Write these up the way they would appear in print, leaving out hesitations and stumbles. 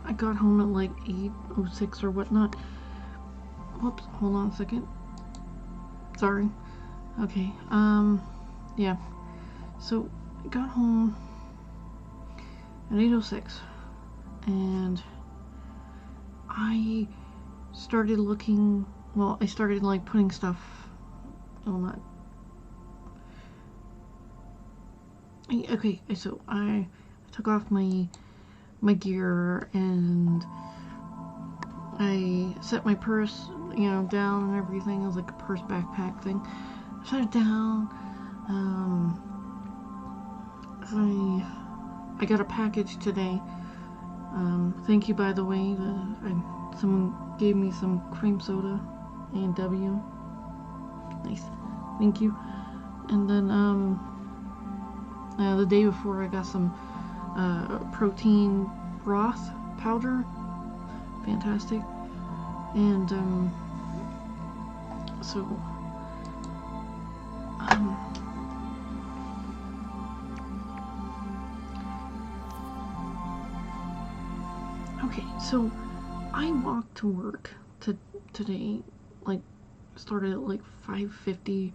I got home at like 8:06 or whatnot. Whoops, hold on a second. Sorry. Okay, yeah. So, I got home at 8:06, and I started looking, well, I started like putting stuff, well, not, okay, so I took off my gear, and I set my purse, down and everything. It was like a purse backpack thing. I set it down. I got a package today. Thank you, by the way. Someone gave me some cream soda, A&W. Nice. Thank you. And then the day before, I got some protein broth powder. Fantastic. And okay, so I walked to work today, like, started at like 5:50,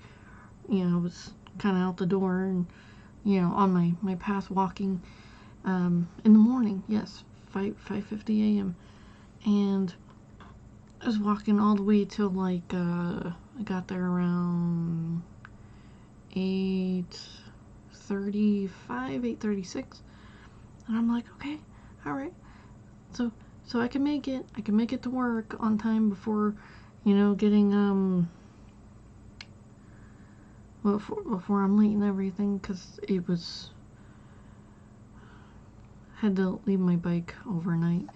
I was kind of out the door and, on my path walking, in the morning, yes, 5:50 a.m., and I was walking all the way till like, I got there around 8:35, 8:36, and I'm like, okay, alright, so I can make it to work on time before, getting, before I'm late and everything, because it was, had to leave my bike overnight,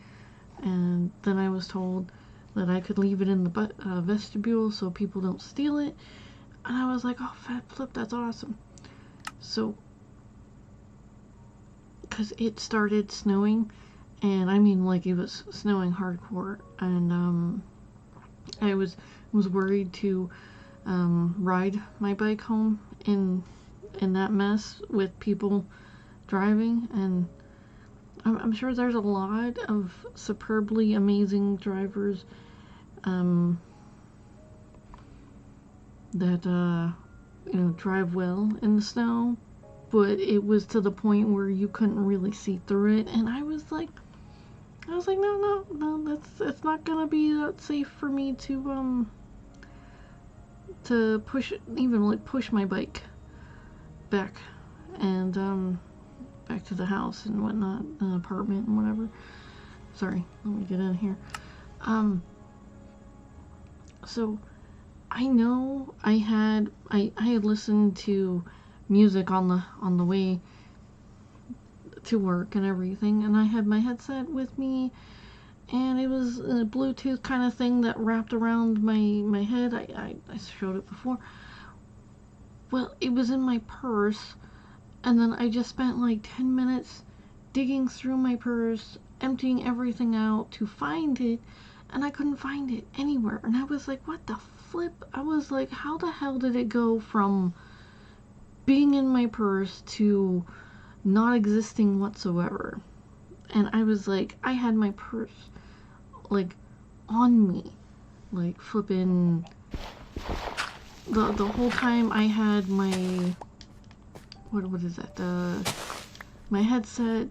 and then I was told that I could leave it in the vestibule so people don't steal it, and I was like, oh, fat flip, that's awesome. So, because it started snowing, and I mean, like, it was snowing hardcore, and I was worried to ride my bike home in that mess with people driving, and I'm sure there's a lot of superbly amazing drivers that drive well in the snow, but it was to the point where you couldn't really see through it, and I was like, no, that's not gonna be that safe for me to push my bike back, and back to the house and whatnot, apartment and whatever. Sorry, let me get in here. So I know I had listened to music on the way to work and everything, and I had my headset with me, and it was a Bluetooth kind of thing that wrapped around my head. I showed it before. Well, it was in my purse, and then I just spent like 10 minutes digging through my purse, emptying everything out to find it, and I couldn't find it anywhere. And I was like, what the flip? I was like, how the hell did it go from being in my purse to not existing whatsoever? And I was like, I had my purse like on me, like flipping the whole time. I had my what is that, my headset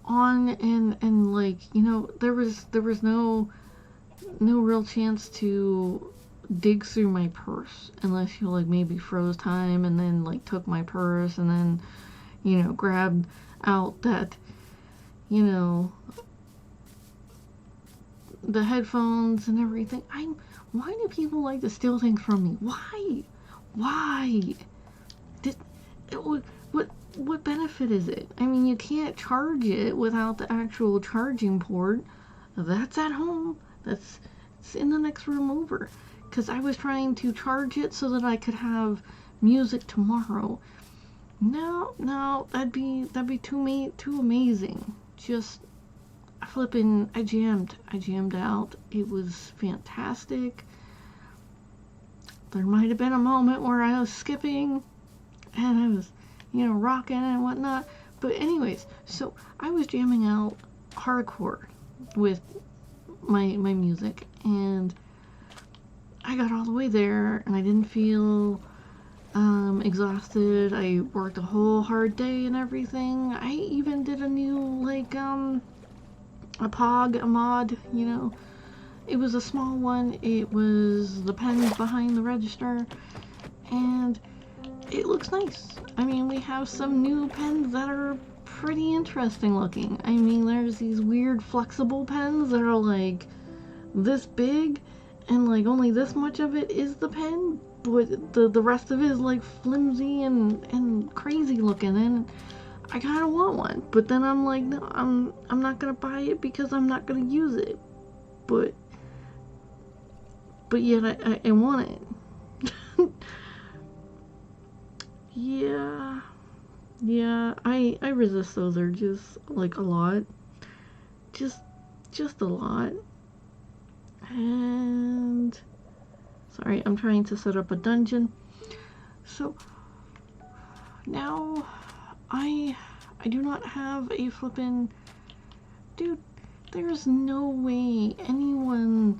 on, and like, there was no real chance to dig through my purse unless you like maybe froze time and then like took my purse and then grabbed out that the headphones and everything. Why do people like to steal things from me? Why? What benefit is it? I mean, you can't charge it without the actual charging port. That's at home. It's in the next room over. Because I was trying to charge it so that I could have music tomorrow. No, that'd be too amazing. Just flipping, I jammed out. It was fantastic. There might have been a moment where I was skipping and I was, rocking and whatnot. But anyways, so I was jamming out hardcore with my music, and I got all the way there and I didn't feel exhausted. I worked a whole hard day and everything. I even did a new like a mod, you know. It was a small one. It was the pens behind the register, and it looks nice. I mean, we have some new pens that are pretty interesting looking. I mean, there's these weird flexible pens that are like this big, and like only this much of it is the pen, but the rest of it is like flimsy and crazy looking, and I kind of want one. But then I'm like, no, I'm not gonna buy it because I'm not gonna use it. But yet I want it. Yeah, I resist those urges like a lot. Just a lot. And sorry, I'm trying to set up a dungeon. So now I do not have a flippin' dude. There's no way anyone.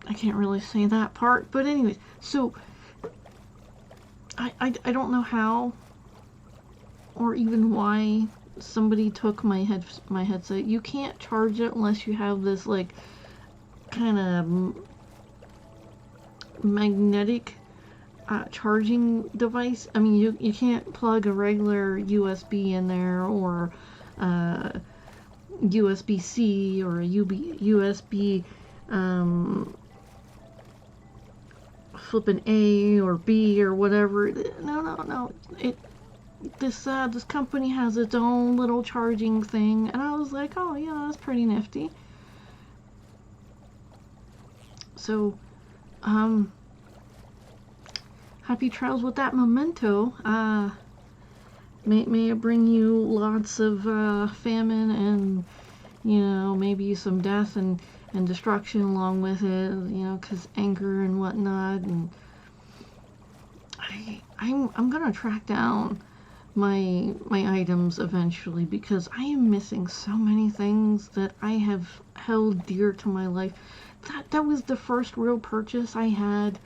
I can't really say that part, but anyways, so I don't know how or even why somebody took my headset. You can't charge it unless you have this like kind of magnetic charging device. I mean, you can't plug a regular USB in there, or USB-C, or a USB flipping A or B or whatever. No. This company has its own little charging thing, and I was like, oh yeah, that's pretty nifty. So, happy trails with that memento. May it bring you lots of famine and, you know, maybe some death and destruction along with it, you know, because anger and whatnot. And I'm gonna track down my items eventually, because I am missing so many things that I have held dear to my life. That was the first real purchase I had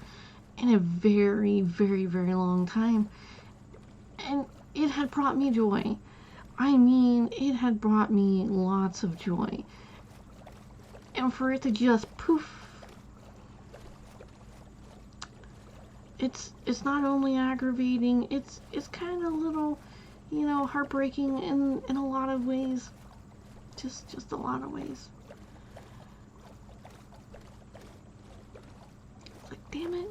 in a very, very, very long time, and it had brought me joy. I mean, it had brought me lots of joy. And for it to just poof, it's not only aggravating, it's kind of a little, you know, heartbreaking in a lot of ways. Just a lot of ways. It's like, damn it.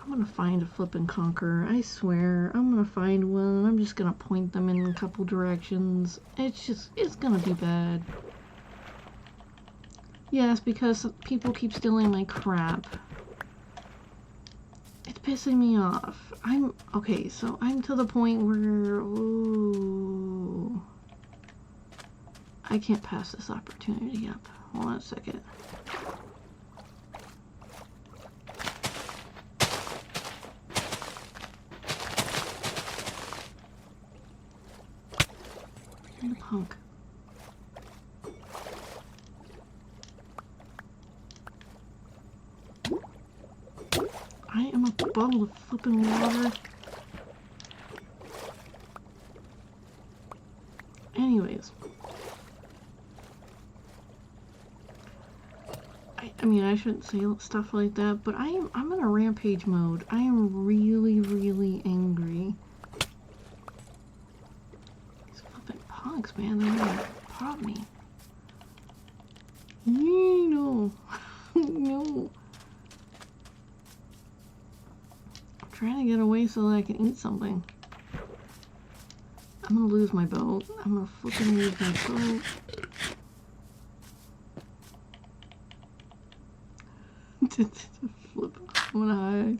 I'm gonna find a flippin' conqueror. I swear, I'm gonna find one, and I'm just gonna point them in a couple directions. It's gonna be bad. Yes, because people keep stealing my crap. It's pissing me off. Okay, so I'm to the point where, ooh, I can't pass this opportunity up. Hold on a second. You're the punk. I am a bottle of flipping water. Anyways. I mean, I shouldn't say stuff like that, but I'm in a rampage mode. I am really, really angry. These flipping punks, man, they're gonna pop me. No. No. I'm trying to get away so that I can eat something. I'm gonna lose my boat. I'm gonna flipping lose my boat. Flip. I'm gonna hide.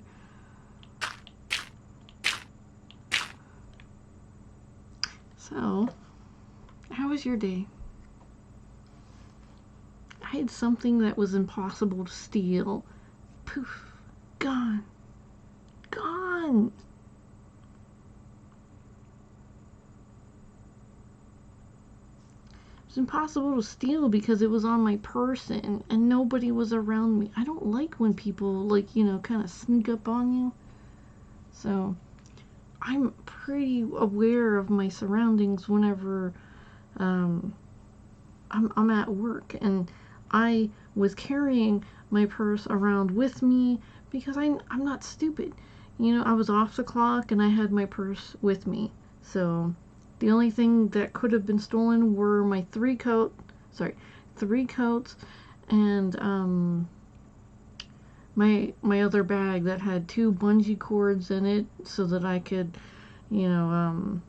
So, how was your day? had something that was impossible to steal. Poof. Gone. Gone. It was impossible to steal because it was on my person and nobody was around me. I don't like when people, like, you know, kind of sneak up on you. So I'm pretty aware of my surroundings whenever I'm at work, and I was carrying my purse around with me because I'm not stupid. You know, I was off the clock and I had my purse with me. So the only thing that could have been stolen were my three coats and my other bag that had 2 bungee cords in it so that I could, you know,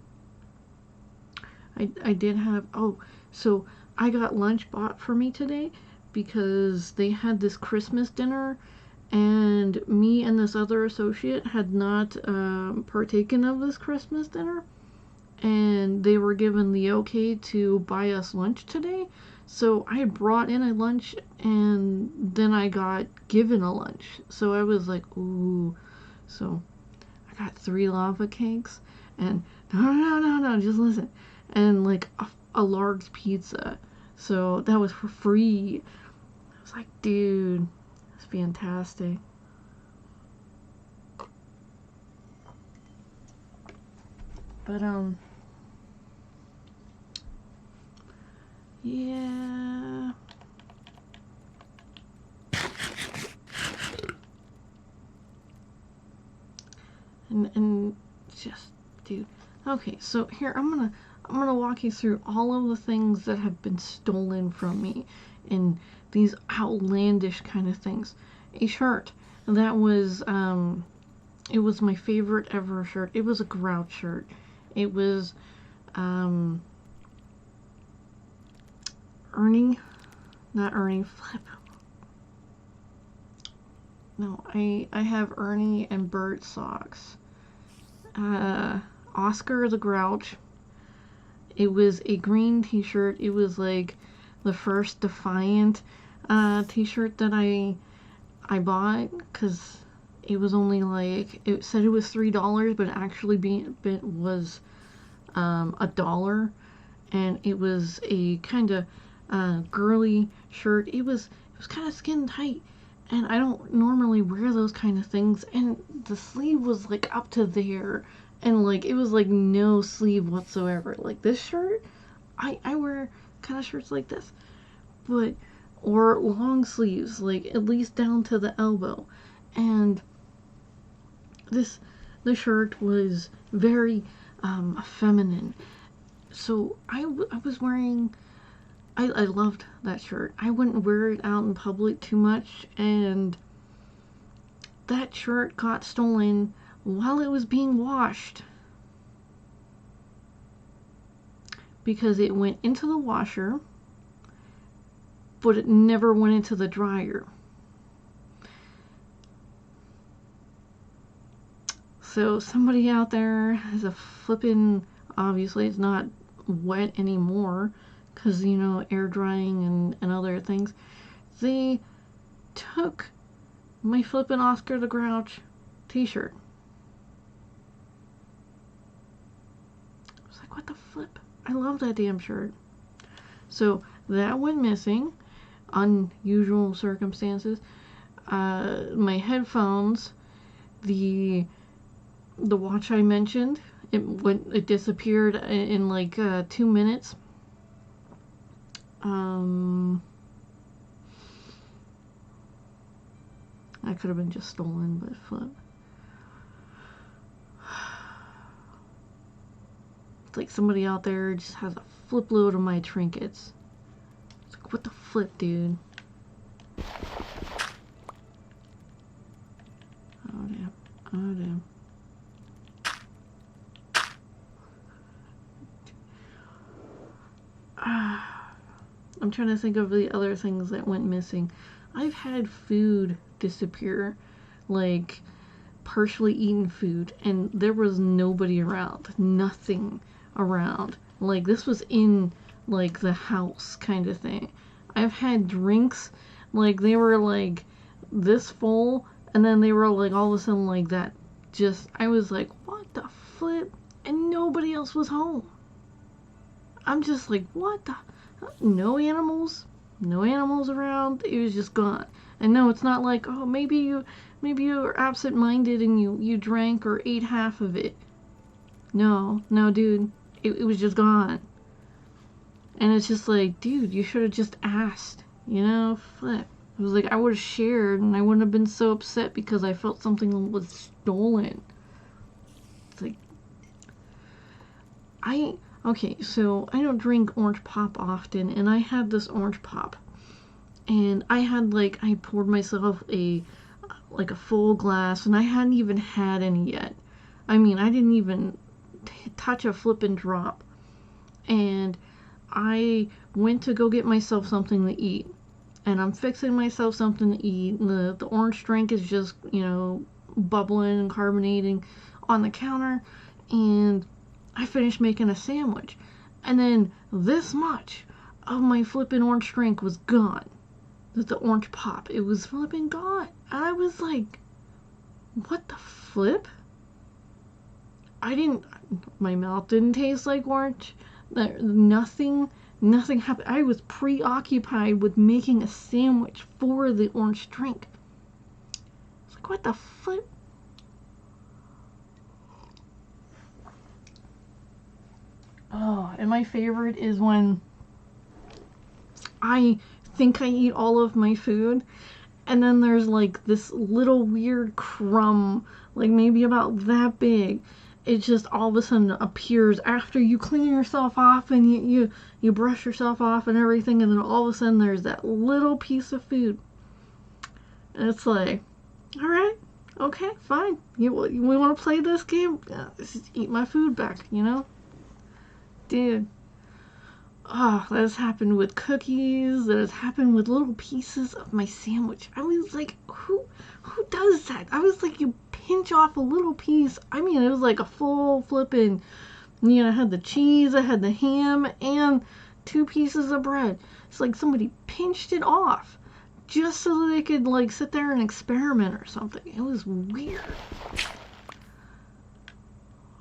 I did have, so I got lunch bought for me today because they had this Christmas dinner and me and this other associate had not partaken of this Christmas dinner, and they were given the okay to buy us lunch today. So I brought in a lunch and then I got given a lunch. So I was like, ooh. So I got 3 lava cakes and no, just listen. And like a large pizza. So that was for free. I was like, dude, that's fantastic. But yeah. And just, dude. Okay, so here I'm gonna walk you through all of the things that have been stolen from me and these outlandish kind of things. A shirt that was it was my favorite ever shirt. It was a Grouch shirt. It was Flip. No, I have Ernie and Bert socks. Oscar the Grouch. It was a green t-shirt. It was like the first Defiant t-shirt that I bought because it was only like, it said it was $3, but actually it was $1, and it was a kind of girly shirt. It was kind of skin tight, and I don't normally wear those kind of things, and the sleeve was like up to there, and like it was like no sleeve whatsoever. Like this shirt, I wear kind of shirts like this, but or long sleeves, like at least down to the elbow, and the shirt was very feminine. So I was wearing, I loved that shirt. I wouldn't wear it out in public too much, and that shirt got stolen while it was being washed because it went into the washer, but it never went into the dryer. So somebody out there has a flippin', obviously it's not wet anymore because, you know, air drying and other things. They took my flippin' Oscar the Grouch t-shirt. I was like, what the flip? I love that damn shirt. So that went missing. Unusual circumstances. My headphones, the watch I mentioned, it disappeared in like 2 minutes. That could have been just stolen, but flip. It's like somebody out there just has a flip load of my trinkets. It's like, what the flip, dude? Oh damn. Oh damn. I'm trying to think of the other things that went missing. I've had food disappear, like partially eaten food, and there was nobody around, nothing around. Like this was in like the house kind of thing. I've had drinks, like, they were, like, this full, and then they were, like, all of a sudden, like, that. Just, I was like, what the flip? And nobody else was home. I'm just like, what the? No animals. No animals around. It was just gone. And no, it's not like, oh, maybe you were absent-minded and you drank or ate half of it. No, dude. It was just gone. And it's just like, dude, you should have just asked. You know, flip. It was like, I would have shared and I wouldn't have been so upset because I felt something was stolen. It's like, okay, so I don't drink orange pop often, and I had this orange pop. And I had, like, I poured myself a full glass, and I hadn't even had any yet. I mean, I didn't even touch a flippin' drop. And I went to go get myself something to eat. And I'm fixing myself something to eat. And the orange drink is just, bubbling and carbonating on the counter. And I finished making a sandwich. And then this much of my flippin' orange drink was gone. The orange pop. It was flippin' gone. And I was like, what the flip? My mouth didn't taste like orange. Nothing happened. I was preoccupied with making a sandwich for the orange drink. It's like, what the flip? Oh, and my favorite is when I think I eat all of my food, and then there's like this little weird crumb, like maybe about that big. It just all of a sudden appears after you clean yourself off and you brush yourself off and everything, and then all of a sudden there's that little piece of food. And it's like, all right, okay, fine. We want to play this game? Yeah, just eat my food back, Dude. Oh, that has happened with cookies. That has happened with little pieces of my sandwich. I was like, who does that? I was like, you pinch off a little piece. I mean, it was like a full flipping, I had the cheese, I had the ham, and 2 pieces of bread. It's like somebody pinched it off just so that they could, like, sit there and experiment or something. It was weird.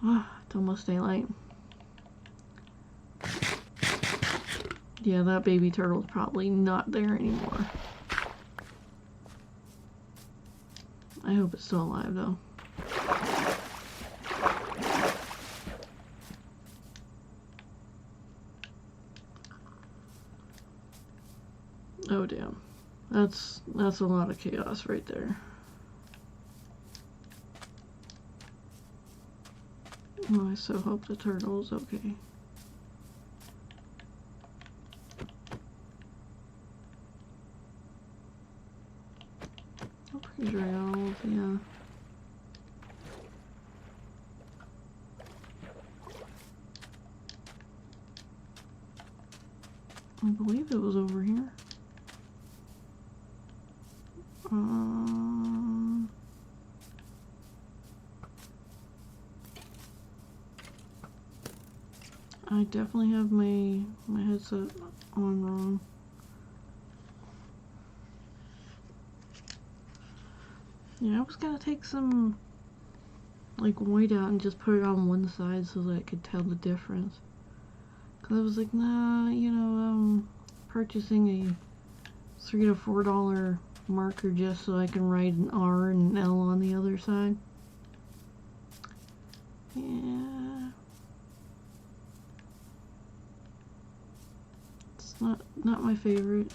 Oh, it's almost daylight. Yeah, that baby turtle's probably not there anymore. I hope it's still alive, though. Oh, damn. That's a lot of chaos right there. Oh, I so hope the turtle's okay. Rails, yeah. I believe it was over here. I definitely have my headset on wrong. Yeah, I was gonna take some, like, white out and just put it on one side so that I could tell the difference. Cause I was like, nah, purchasing a $3 to $4 marker just so I can write an R and an L on the other side. Yeah. It's not my favorite.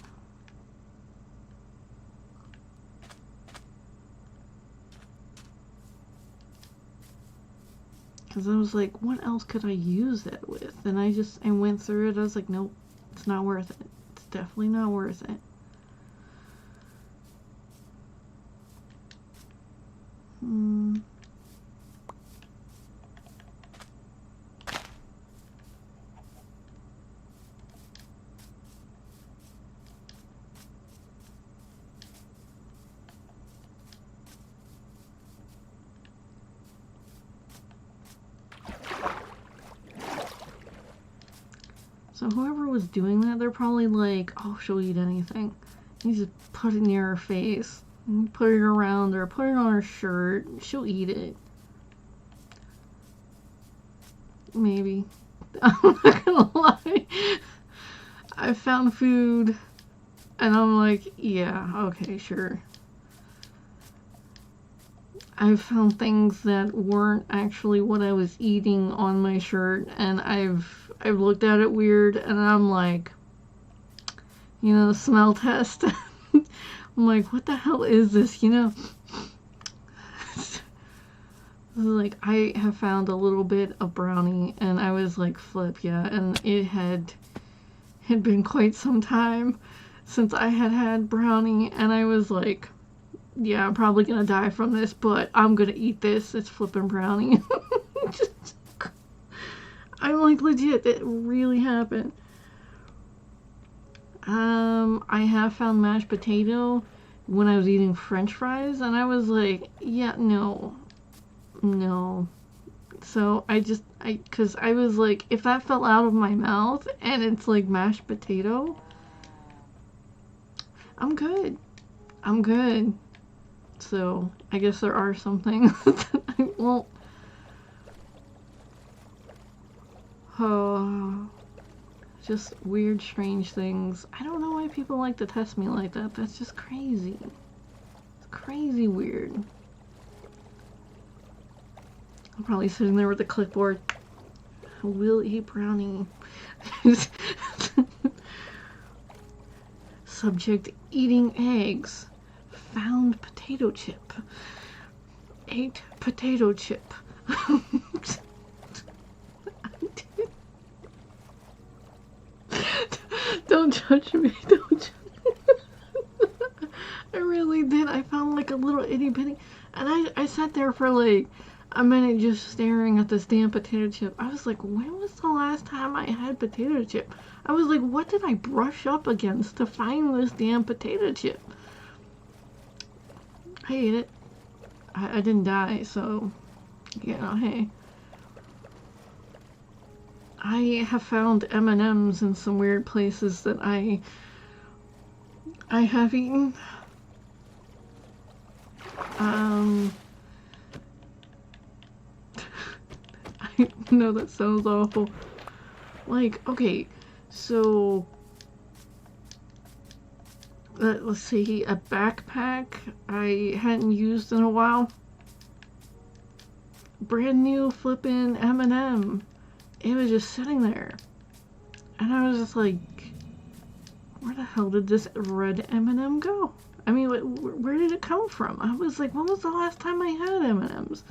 Because I was like, what else could I use that with? And I went through it. I was like, nope, it's not worth it. It's definitely not worth it. So whoever was doing that, they're probably like, oh, she'll eat anything. You just put it near her face. Put it around her. Put it on her shirt. She'll eat it. Maybe. I'm not gonna lie. I found food and I'm like, yeah, okay, sure. I found things that weren't actually what I was eating on my shirt, and I've looked at it weird, and I'm like, you know, smell test. I'm like, what the hell is this? You know, like I have found a little bit of brownie, and I was like, flip, yeah, and it had been quite some time since I had brownie, and I was like, yeah, I'm probably gonna die from this, but I'm gonna eat this. It's flipping brownie. I'm like, legit, it really happened. I have found mashed potato when I was eating French fries, and I was like, yeah, no. So cause I was like, if that fell out of my mouth and it's like mashed potato, I'm good. I'm good. So I guess there are some things that I won't. Oh, just weird, strange things. I don't know why people like to test me like that. That's just crazy. It's crazy weird. I'm probably sitting there with a clipboard. I will eat brownie. Subject: eating eggs. Found potato chip. Ate potato chip. Don't judge me. Don't judge me. I really did. I found like a little itty bitty. And I sat there for like a minute just staring at this damn potato chip. I was like, when was the last time I had potato chip? I was like, what did I brush up against to find this damn potato chip? I ate it. I didn't die, so, you know, hey. I have found M&Ms in some weird places that I have eaten. I know that sounds awful. Like, okay, so let's see, a backpack I hadn't used in a while. Brand new flippin' M&M. It was just sitting there. And I was just like, where the hell did this red M&M go? I mean, where did it come from? I was like, when was the last time I had M&Ms?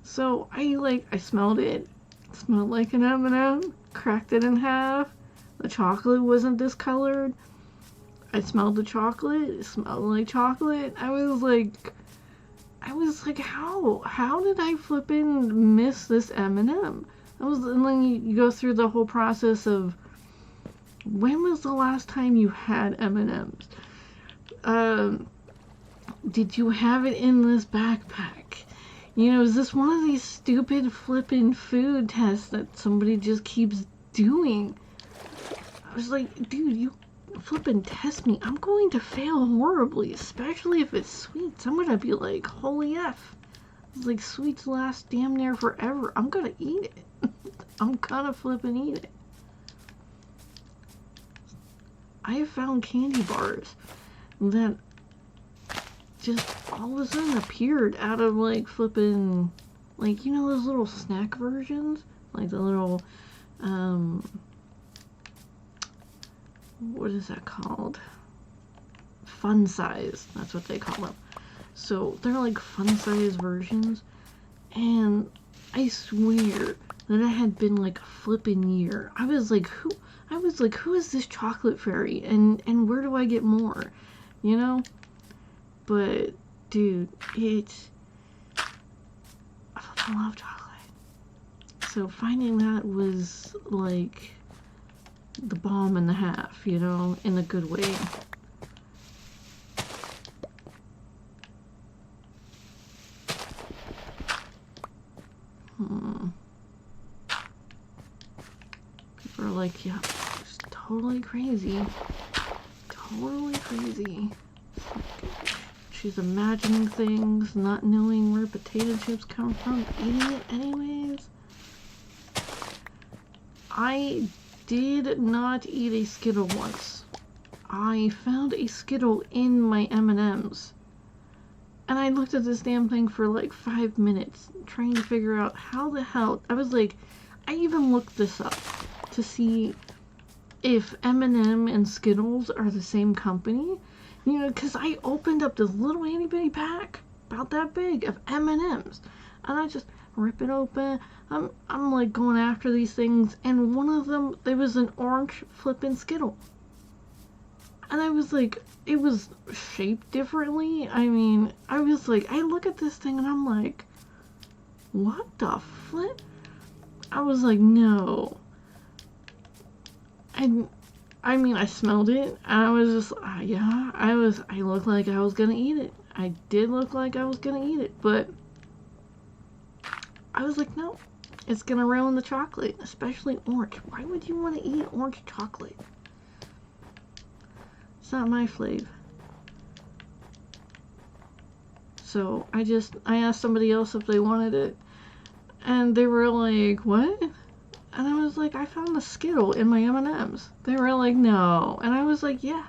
So I smelled it. It smelled like an M&M. Cracked it in half. The chocolate wasn't discolored. I smelled the chocolate. It smelled like chocolate. I was like, how did I flippin' miss this M&M? And then you go through the whole process of, when was the last time you had M&Ms? Did you have it in this backpack? You know, is this one of these stupid flippin' food tests that somebody just keeps doing? I was like, dude, you flippin' test me. I'm going to fail horribly, especially if it's sweets. I'm gonna be like, holy F. It's like sweets last damn near forever. I'm gonna eat it. I'm gonna flippin' eat it. I have found candy bars that just all of a sudden appeared out of like flippin', like, you know those little snack versions? Like the little, what is that called? Fun size, that's what they call them. So they're like fun size versions, and I swear that it had been like a flippin' year. I was like, who is this chocolate fairy, and where do I get more? You know? But dude, I love chocolate. So finding that was like the bomb and a half, you know, in a good way. People are like, yeah, totally crazy. Totally crazy. She's imagining things, not knowing where potato chips come from, eating it anyways. I did not eat a Skittle once. I found a Skittle in my M&Ms. And I looked at this damn thing for like 5 minutes, trying to figure out how the hell... I was like, I even looked this up to see if M&M and Skittles are the same company. You know, because I opened up this little itty bitty pack, about that big, of M&Ms. And I just rip it open. I'm like going after these things. And one of them, there was an orange flippin' Skittle. And I was like, it was shaped differently. I mean, I was like, I look at this thing and I'm like, what the flip? I was like, no. I mean, I smelled it, and I was just, yeah, I looked like I was gonna eat it. I did look like I was gonna eat it, but I was like, no, it's gonna ruin the chocolate, especially orange. Why would you want to eat orange chocolate? It's not my flavor. So I asked somebody else if they wanted it, and they were like, what? And I was like, I found a Skittle in my M&Ms. They were like, no. And I was like, yeah.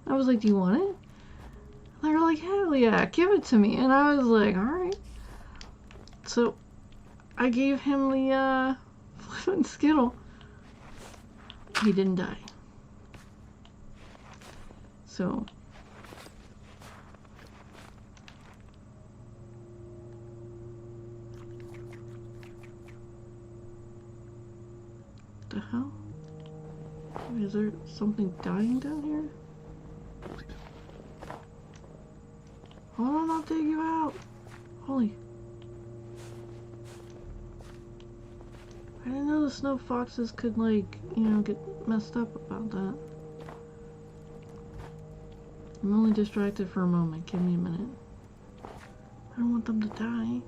I was like, do you want it? They were like, hell yeah, give it to me. And I was like, alright. So I gave him the flippin' Skittle. He didn't die. So the hell? Is there something dying down here? Hold on, I'll take you out. Holy. I didn't know the snow foxes could, like, you know, get messed up about that. I'm only distracted for a moment. Give me a minute. I don't want them to die.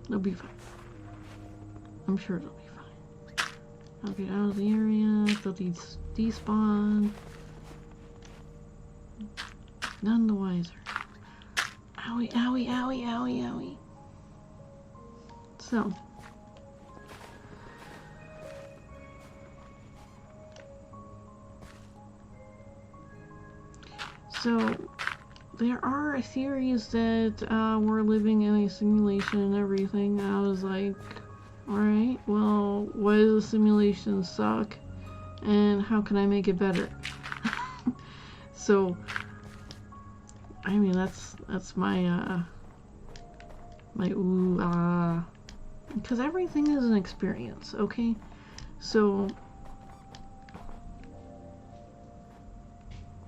They'll be fine. I'm sure they'll be fine. I'll get out of the area. They'll despawn. None the wiser. Owie, owie, owie, owie, owie. So there are theories that we're living in a simulation and everything. I was like, alright, well, why does the simulation suck? And how can I make it better? So, I mean, that's my, my ooh, because everything is an experience, okay? So,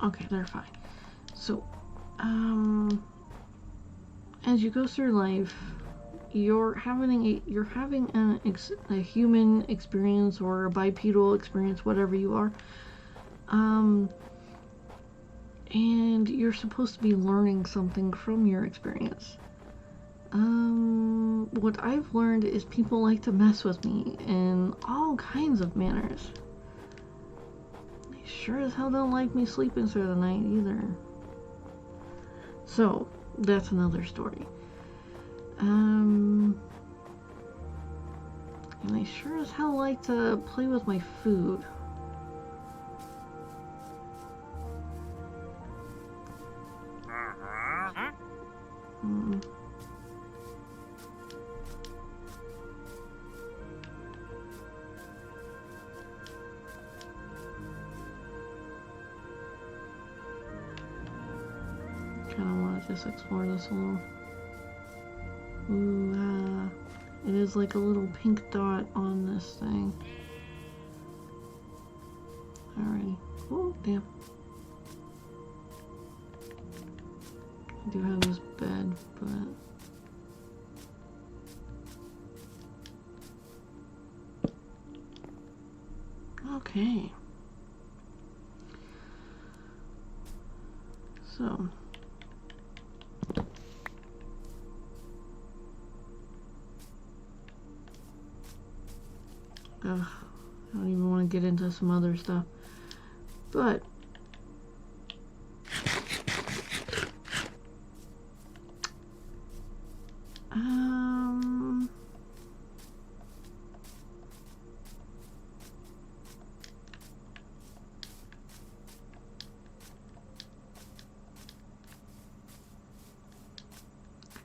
okay, they're fine. So, as you go through life, you're having a human experience or a bipedal experience, whatever you are, and you're supposed to be learning something from your experience. What I've learned is people like to mess with me in all kinds of manners. They sure as hell don't like me sleeping through the night either. So, that's another story. And they sure as hell like to play with my food. Kinda wanna just explore this a little. Ooh, it is like a little pink dot on this thing. Alrighty. Oh, damn. I do have this bed, but... Okay. So. Ugh, I don't even want to get into some other stuff. But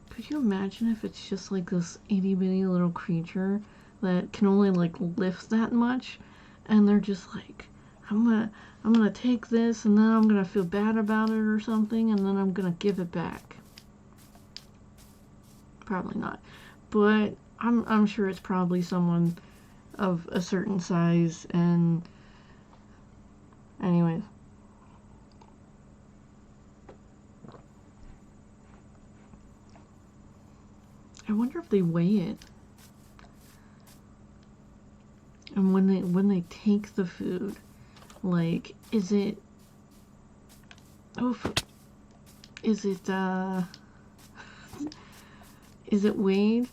could you imagine if it's just like this itty bitty little creature that can only like lift that much, and they're just like, I'm gonna take this, and then I'm gonna feel bad about it or something, and then I'm gonna give it back. Probably not, but I'm sure it's probably someone of a certain size. And anyways, I wonder if they weigh it. And when they take the food, like, is it is it weighed?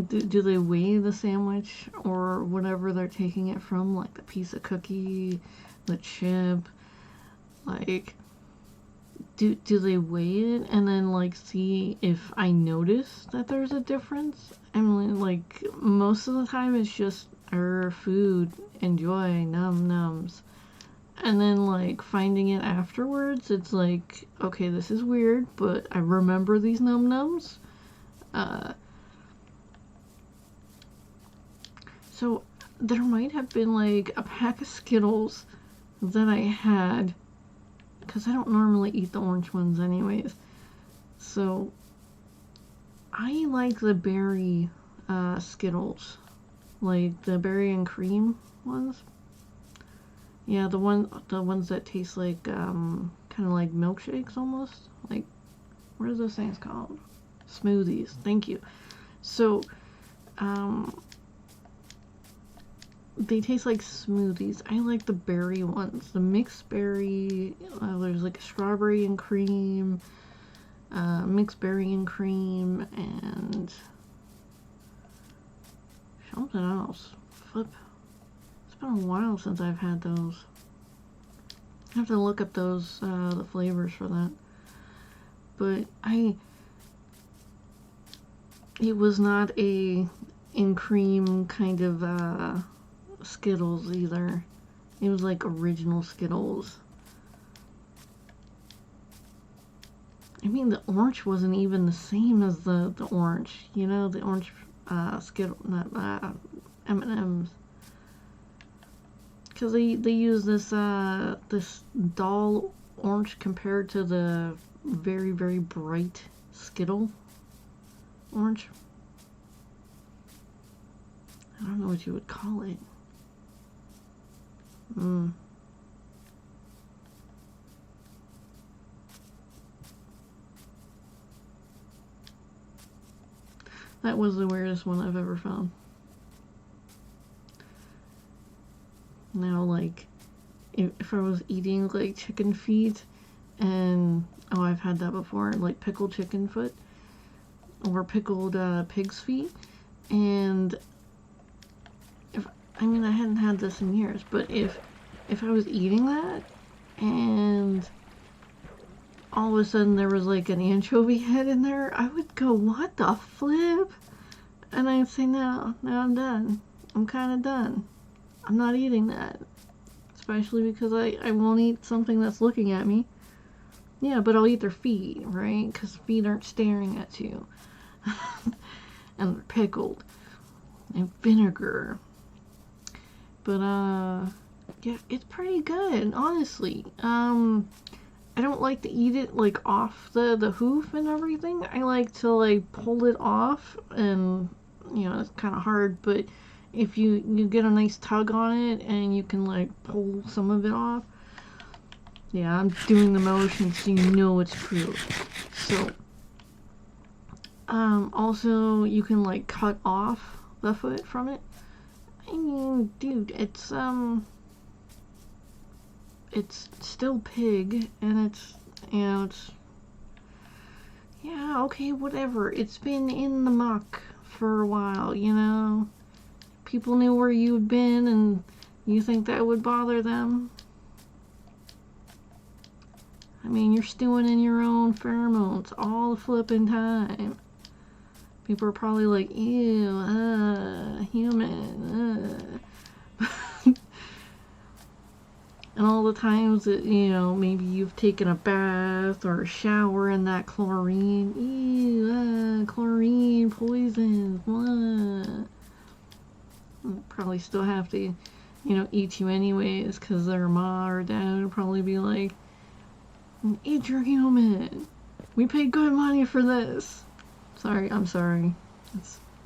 Do they weigh the sandwich or whatever they're taking it from, like the piece of cookie, the chip? Like, do they weigh it and then like see if I notice that there's a difference? I mean, like, most of the time it's just food, enjoy, num nums. And then like finding it afterwards, it's like, okay, this is weird, but I remember these num nums. So there might have been like a pack of Skittles that I had, because I don't normally eat the orange ones anyways. So I like the berry Skittles, like the berry and cream ones. Yeah, the ones that taste like kind of like milkshakes almost. Like, what are those things called? Smoothies. Thank you. So they taste like smoothies. I like the berry ones. The mixed berry, there's like strawberry and cream, mixed berry and cream, and something else. Flip. It's been a while since I've had those. I have to look up those, the flavors for that. But it was not a in cream kind of, Skittles either. It was like original Skittles. I mean, the orange wasn't even the same as the orange. You know, the orange Skittle, not M&M's. Because they use this this dull orange compared to the very, very bright Skittle orange. I don't know what you would call it. That was the weirdest one I've ever found. Now, like, if I was eating, like, chicken feet, and, oh, I've had that before, like pickled chicken foot, or pickled pig's feet, and I mean, I hadn't had this in years, but if I was eating that, and all of a sudden there was like an anchovy head in there, I would go, what the flip? And I'd say, no, I'm done. I'm kind of done. I'm not eating that. Especially because I won't eat something that's looking at me. Yeah, but I'll eat their feet, right? Because feet aren't staring at you. And they're pickled. And vinegar. But, yeah, it's pretty good, honestly. I don't like to eat it, like, off the hoof and everything. I like to, like, pull it off, and, you know, it's kind of hard, but if you get a nice tug on it, and you can, like, pull some of it off. Yeah, I'm doing the motion so you know it's true. So, also, you can, like, cut off the foot from it. I mean, dude, it's it's still pig, and it's, you know, it's, yeah, okay, whatever. It's been in the muck for a while, you know? People knew where you'd been, and you think that would bother them? I mean, you're stewing in your own pheromones all the flipping time. People are probably like, ew, human, And all the times that, you know, maybe you've taken a bath or a shower in that chlorine. Ew, chlorine, poisons, blah. They'll probably still have to, you know, eat you anyways, because their ma or dad would probably be like, eat your human. We paid good money for this. Sorry, I'm sorry.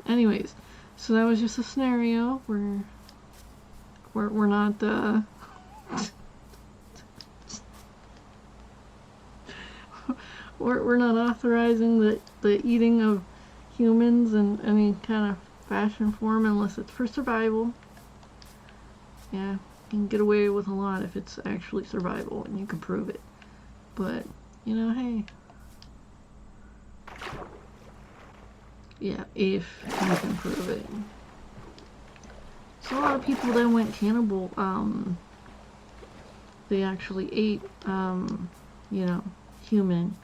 Anyways, so that was just a scenario where we're not, we're not authorizing the eating of humans in any kind of fashion form unless it's for survival. Yeah, you can get away with a lot if it's actually survival and you can prove it. But, you know, hey. Yeah, if you can prove it. So a lot of people that went cannibal, they actually ate, you know, human.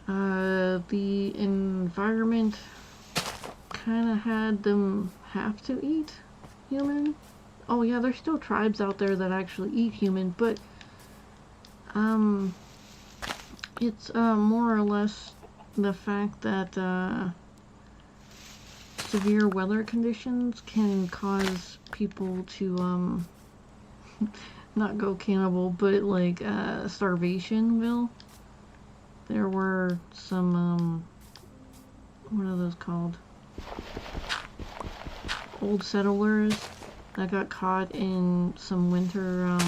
The environment kind of had them have to eat human. Oh yeah, there's still tribes out there that actually eat human, but it's more or less the fact that severe weather conditions can cause people to not go cannibal, but like starvation will. There were some what are those called? Old settlers that got caught in some winter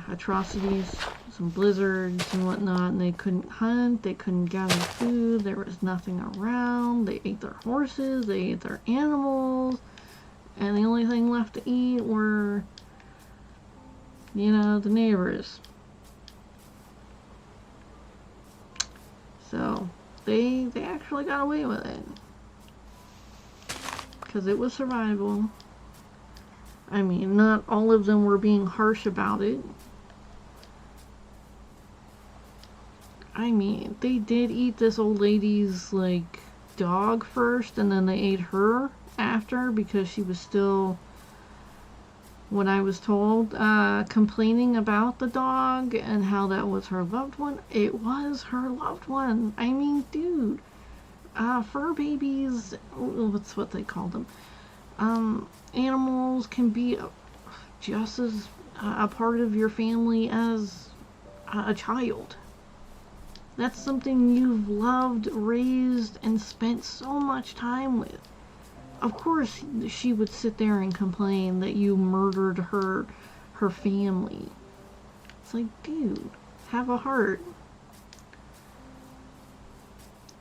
atrocities, some blizzards and whatnot, and they couldn't hunt, they couldn't gather food, there was nothing around, they ate their horses, they ate their animals, and the only thing left to eat were, you know, the neighbors. So they actually got away with it because it was survival. I mean, not all of them were being harsh about it. I mean, they did eat this old lady's, like, dog first, and then they ate her after because she was still, what I was told, complaining about the dog and how that was her loved one. It was her loved one. I mean, dude, fur babies, what's what they call them? Animals can be just as a part of your family as a child. That's something you've loved, raised, and spent so much time with. Of course, she would sit there and complain that you murdered her family. It's like, dude, have a heart.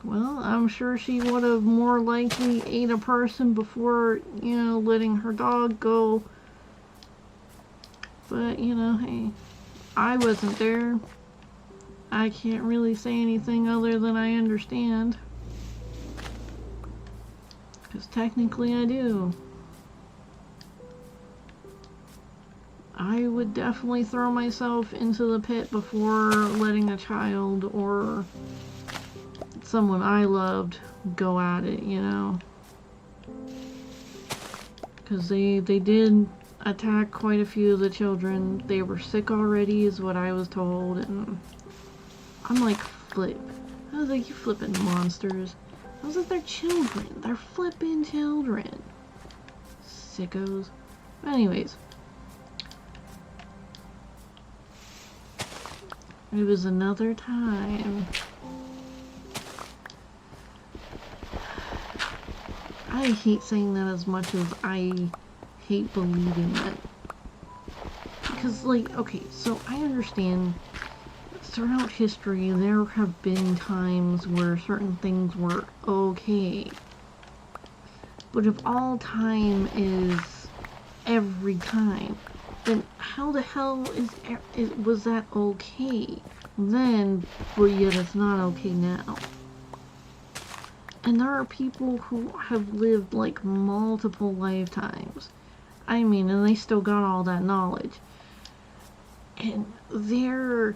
Well, I'm sure she would have more likely ate a person before, you know, letting her dog go. But, you know, hey, I wasn't there. I can't really say anything other than I understand. Because technically I do. I would definitely throw myself into the pit before letting a child or someone I loved go at it, you know. Because they did attack quite a few of the children. They were sick already is what I was told, and I'm like, flip. I was like, you flipping monsters. I was like, they're children. They're flipping children. Sickos. But anyways. It was another time. I hate saying that as much as I hate believing it. Because, like, okay, so I understand throughout history there have been times where certain things were okay. But if all time is every time, then how the hell was that okay then, but yet it's not okay now? And there are people who have lived like multiple lifetimes. I mean, and they still got all that knowledge. And they're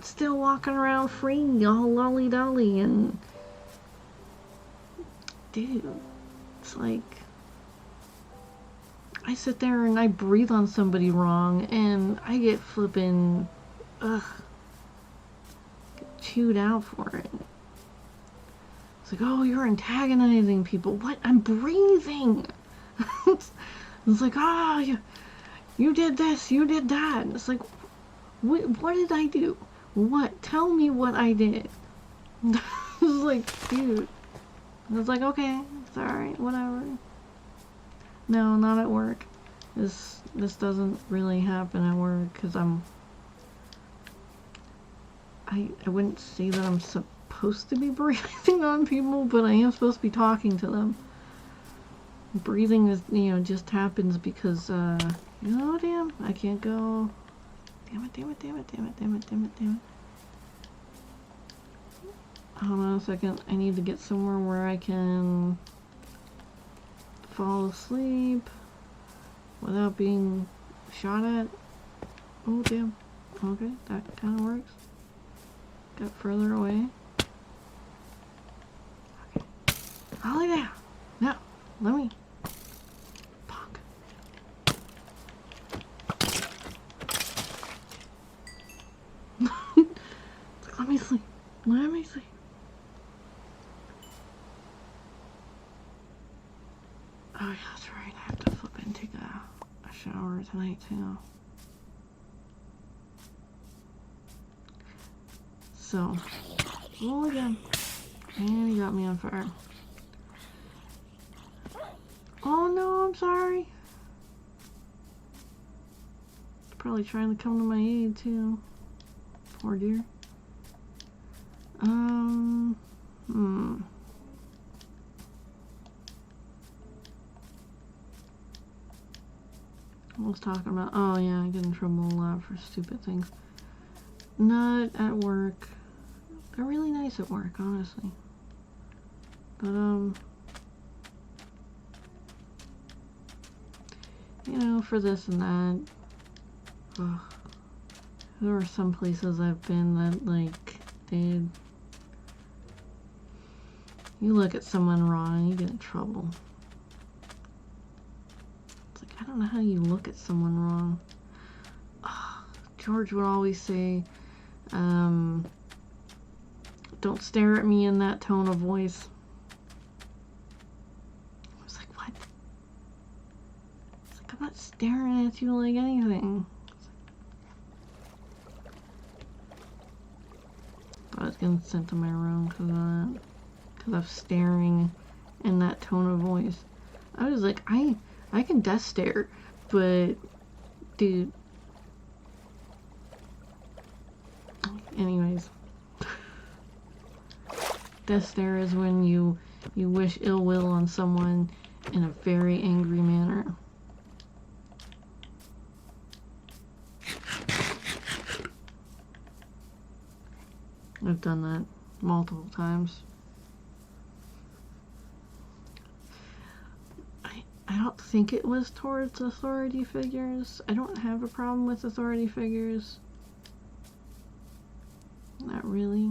still walking around free, all lolly-dolly, and dude, it's like, I sit there and I breathe on somebody wrong, and I get flipping, chewed out for it. It's like, oh, you're antagonizing people. What? I'm breathing. It's like, oh, you did this, you did that. And it's like, what did I do? What? Tell me what I did. It's like, dude. It's like, okay, it's alright, whatever. No, not at work. This doesn't really happen at work, because I wouldn't say that I'm supposed to be breathing on people, but I am supposed to be talking to them. Breathing is, just happens because, damn, I can't go. Damn it. Hold on a second. I need to get somewhere where I can fall asleep without being shot at. Oh, damn. Okay, that kind of works. Got further away. Okay. I'll lay down. Now, let me. Fuck. Let me sleep. Let me sleep. Oh yeah, that's right. I have to flip and take a shower tonight too. So, roll again. And he got me on fire. Oh no, I'm sorry. He's probably trying to come to my aid too. Poor dear. I was talking about, oh yeah, I get in trouble a lot for stupid things. Not at work. They're really nice at work, honestly. But, for this and that. Ugh. There are some places I've been that, like, you look at someone wrong and you get in trouble. It's like, I don't know how you look at someone wrong. George would always say, don't stare at me in that tone of voice. I was like, what? It's like, I'm not staring at you like anything. I was getting sent to my room because of that. Because of staring in that tone of voice. I was like, I can death stare, but, dude. Anyways. Death stare is when you wish ill will on someone in a very angry manner. I've done that multiple times. I don't think it was towards authority figures. I don't have a problem with authority figures. Not really.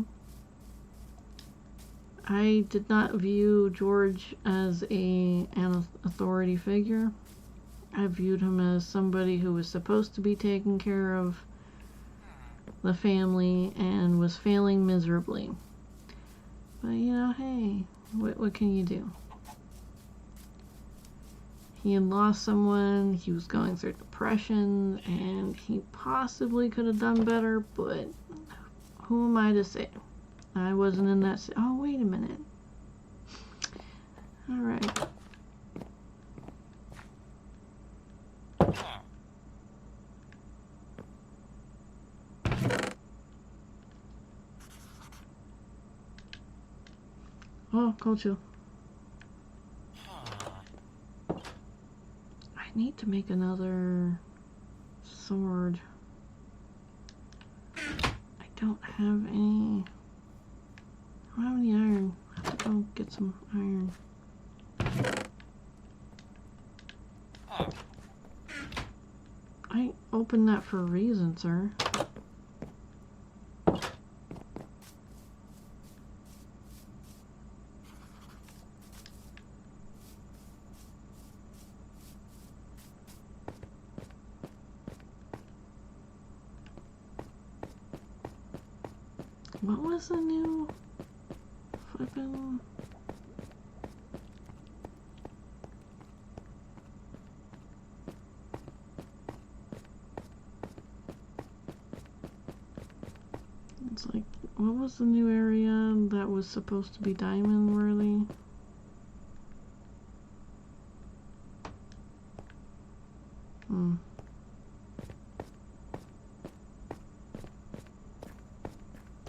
I did not view George as an authority figure. I viewed him as somebody who was supposed to be taking care of the family and was failing miserably. But hey, what can you do? He had lost someone, he was going through depression, and he possibly could have done better, but who am I to say? I wasn't in that. Oh, wait a minute. Alright. Oh, cold chill. need to make another sword. I don't have any. I don't have any iron. I have to go get some iron. I opened that for a reason, sir. What was the new flippin'? It's like, what was the new area that was supposed to be diamond worthy?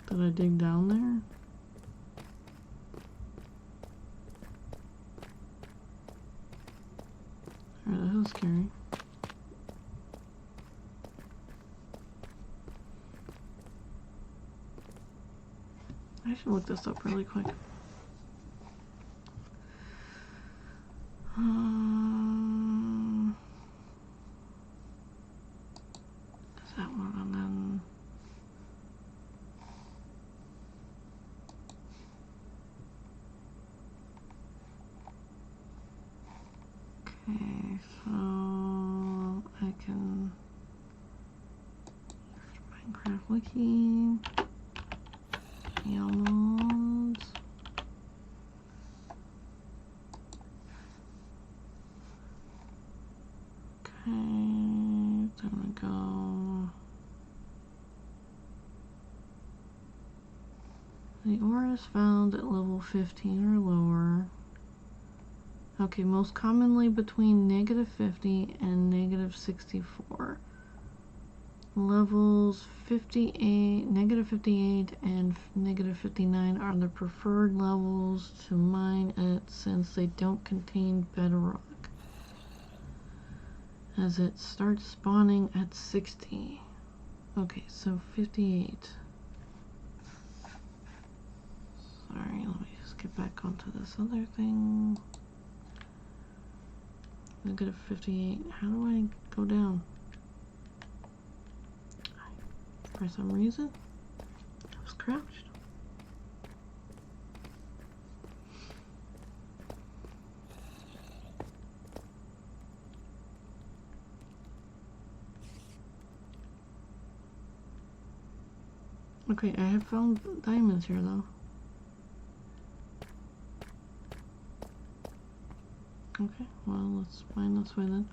Did I dig down there? Alright, that was scary. I should look this up really quick. Is that one and then... Okay, so I can Minecraft wiki, mods. Okay, then we go. The ore is found at level 15 or lower. Okay, most commonly between -50 and -64. Levels 58, -58 and -59 are the preferred levels to mine at since they don't contain bedrock, as it starts spawning at 60. Okay, so 58. Sorry, let me just get back onto this other thing. -58. How do I go down? For some reason, I was crouched. Okay, I have found diamonds here though. Okay, well, let's mine this way then.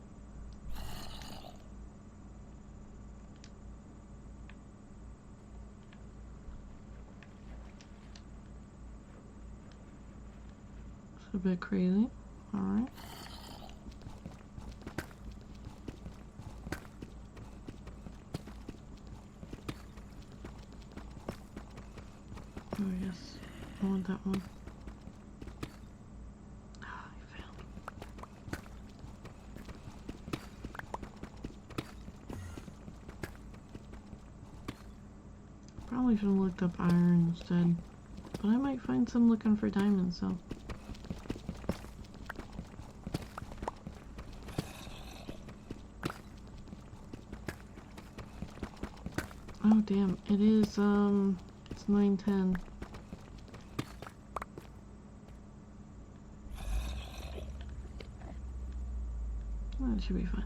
It's a bit crazy. Alright. Oh, yes. I want that one. Probably should have looked up iron instead, but I might find some looking for diamonds, so. Oh damn, it is, it's 9:10. That should be fine.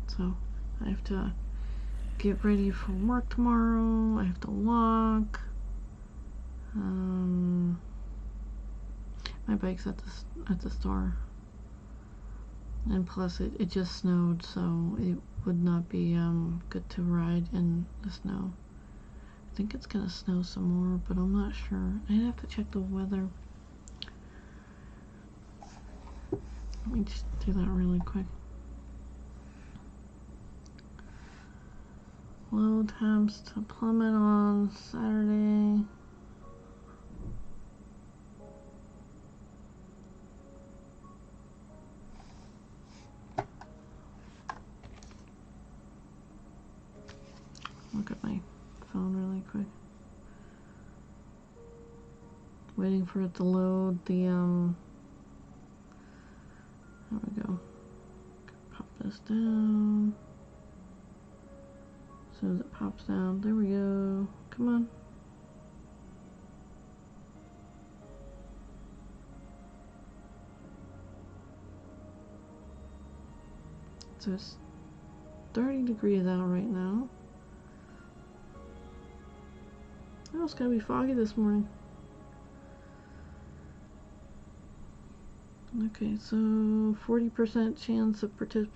So, I have to get ready for work tomorrow. I have to walk. My bike's at the store, and plus it just snowed, so it would not be good to ride in the snow. I think it's gonna snow some more, but I'm not sure. I'd have to check the weather. Let me just do that really quick. Load temps to plummet on Saturday. Waiting for it to load the, there we go. Pop this down. As soon as it pops down, there we go. Come on. So it's 30 degrees out right now. Oh, it's gonna be foggy this morning. Okay, so 40% chance of precipitation.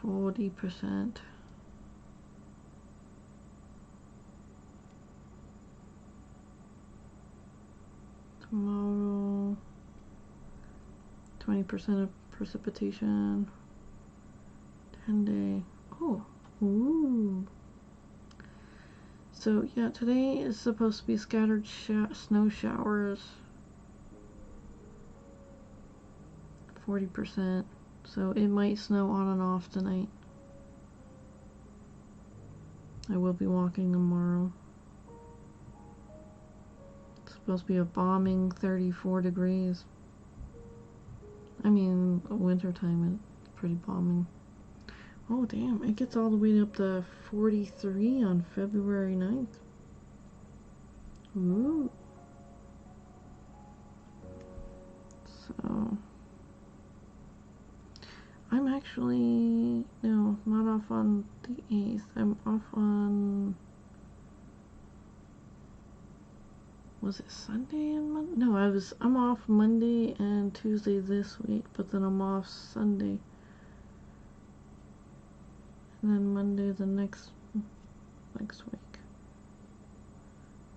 40%. Tomorrow, 20% of precipitation. 10-day. Oh, ooh. So yeah, today is supposed to be scattered snow showers. 40%. So it might snow on and off tonight. I will be walking tomorrow. It's supposed to be a balming 34 degrees. I mean, winter time it's pretty balming. Oh damn, it gets all the way up to 43 on February 9th. Ooh. So I'm actually, no, not off on the 8th. I'm off on, was it Sunday and Monday? No, I'm off Monday and Tuesday this week, but then I'm off Sunday. And then Monday the next week.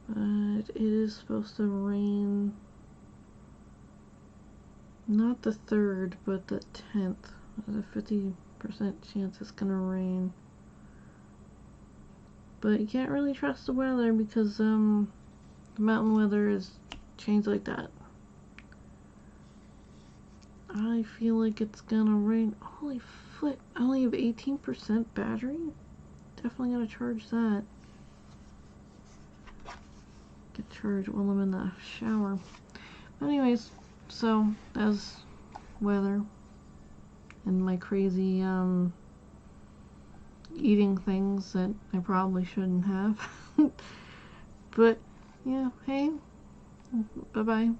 But it is supposed to rain, not the 3rd, but the 10th. There's a 50% chance it's gonna rain. But you can't really trust the weather because the mountain weather is changed like that. I feel like it's gonna rain. Holy flip, I only have 18% battery? Definitely gotta charge that. Get charged while I'm in the shower. But anyways, so that's weather and my crazy eating things that I probably shouldn't have. But yeah, hey, bye bye.